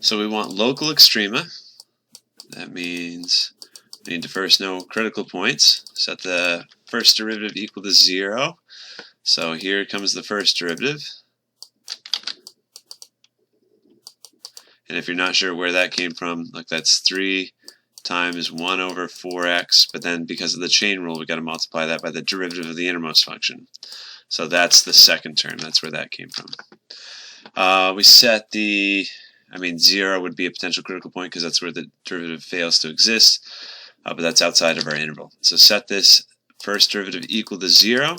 So we want local extrema. That means we need to first know critical points. Set the first derivative equal to 0. So here comes the first derivative. And if you're not sure where that came from, look, that's 3 times 1 over 4x, but then because of the chain rule, we've got to multiply that by the derivative of the innermost function. So that's the second term. That's where that came from. We set the, 0 would be a potential critical point because that's where the derivative fails to exist, but that's outside of our interval. So set this first derivative equal to 0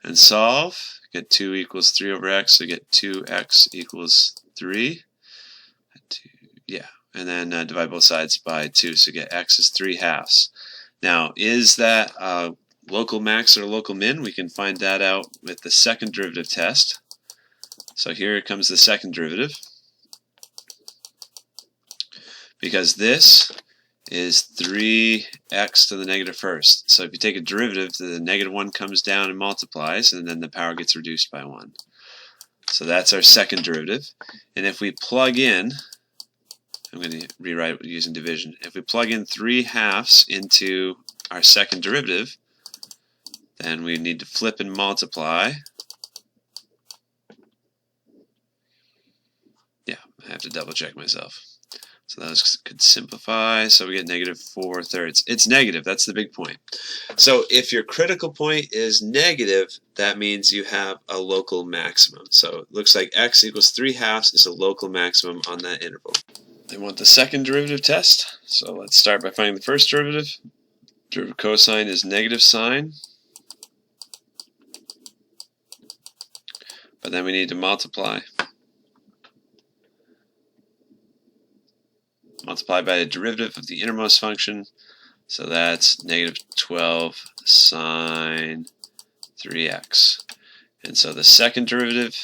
and solve. Get 2 equals 3 over x, so get 2x equals 3. And then divide both sides by 2, so get x is 3/2. Now, is that local max or local min? We can find that out with the second derivative test. So here comes the second derivative. Because this is 3x to the negative first. So if you take a derivative, the negative 1 comes down and multiplies, and then the power gets reduced by 1. So that's our second derivative. And if we plug in, I'm going to rewrite it using division. If we plug in 3/2 into our second derivative, then we need to flip and multiply. Yeah, I have to double check myself. So those could simplify, so we get negative 4/3. It's negative, that's the big point. So if your critical point is negative, that means you have a local maximum. So it looks like x equals 3/2 is a local maximum on that interval. I want the second derivative test, so let's start by finding the first derivative. Derivative cosine is negative sine, but then we need to multiply by the derivative of the innermost function, so that's negative 12 sine 3x. And so the second derivative,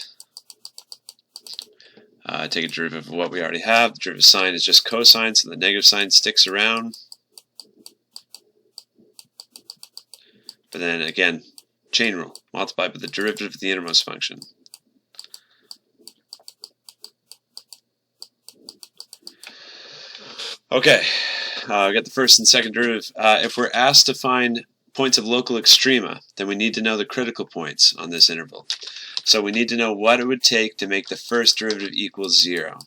take a derivative of what we already have. The derivative of sine is just cosine, so the negative sign sticks around. But then again, chain rule, multiply by the derivative of the innermost function. Okay, we got the first and second derivative. If we're asked to find points of local extrema, then we need to know the critical points on this interval. So we need to know what it would take to make the first derivative equal 0.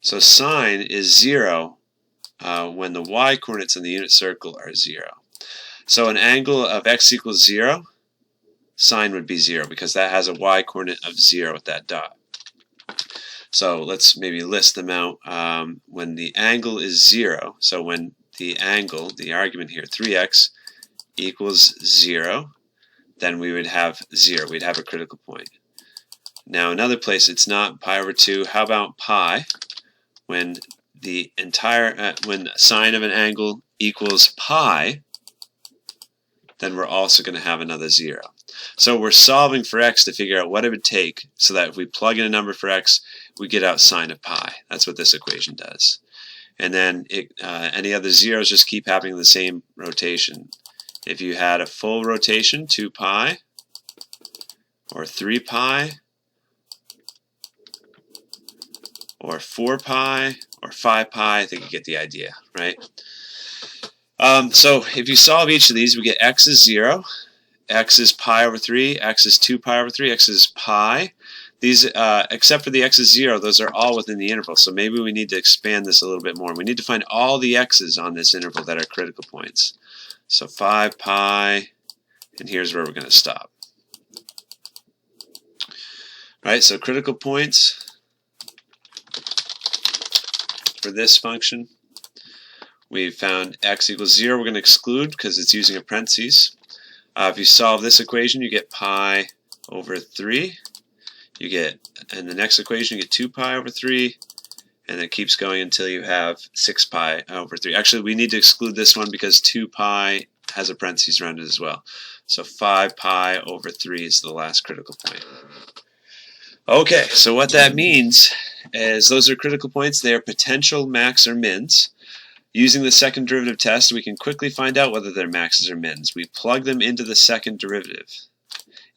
So sine is 0 when the y-coordinates in the unit circle are 0. So an angle of x equals 0, sine would be 0 because that has a y-coordinate of 0 with that dot. So let's maybe list them out. When the angle is 0, so when the angle, the argument here, 3x, equals 0, then we would have 0. We'd have a critical point. Now another place, it's not pi over 2. How about pi? When the when sine of an angle equals pi, then we're also going to have another 0. So we're solving for x to figure out what it would take so that if we plug in a number for x, we get out sine of pi. That's what this equation does. And then any other zeros just keep happening the same rotation. If you had a full rotation, 2 pi, or 3 pi, or 4 pi, or 5 pi, I think you get the idea, right? So if you solve each of these, we get x is 0, x is pi over 3, x is 2 pi over 3, x is pi. These, except for the x is 0, those are all within the interval, so maybe we need to expand this a little bit more. We need to find all the x's on this interval that are critical points. So 5 pi, and here's where we're going to stop. Right, so critical points for this function. We found x equals 0. We're going to exclude because it's using a parentheses. If you solve this equation, you get pi over 3. You get, in the next equation, you get 2 pi over 3. And it keeps going until you have 6 pi over 3. Actually, we need to exclude this one because 2 pi has a parentheses around it as well. So 5 pi over 3 is the last critical point. Okay, so what that means is those are critical points. They are potential max or mins. Using the second derivative test, we can quickly find out whether they're maxes or mins. We plug them into the second derivative.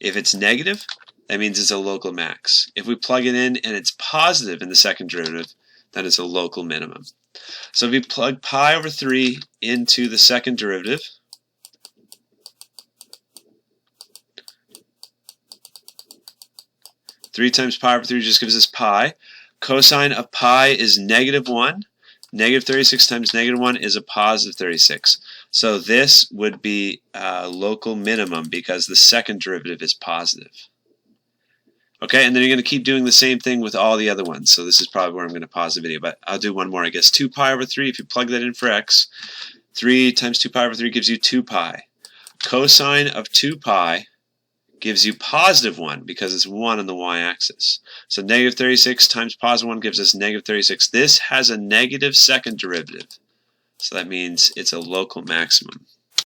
If it's negative, that means it's a local max. If we plug it in and it's positive in the second derivative, then it's a local minimum. So if we plug pi over 3 into the second derivative, three times pi over 3 just gives us pi. Cosine of pi is -1. Negative 36 times -1 is a positive 36. So this would be a local minimum because the second derivative is positive. Okay, and then you're going to keep doing the same thing with all the other ones. So this is probably where I'm going to pause the video, but I'll do one more, I guess. 2 pi over 3, if you plug that in for x, 3 times 2 pi over 3 gives you 2 pi. Cosine of 2 pi gives you positive 1 because it's 1 on the y-axis. So negative 36 times positive 1 gives us negative 36. This has a negative second derivative. So that means it's a local maximum.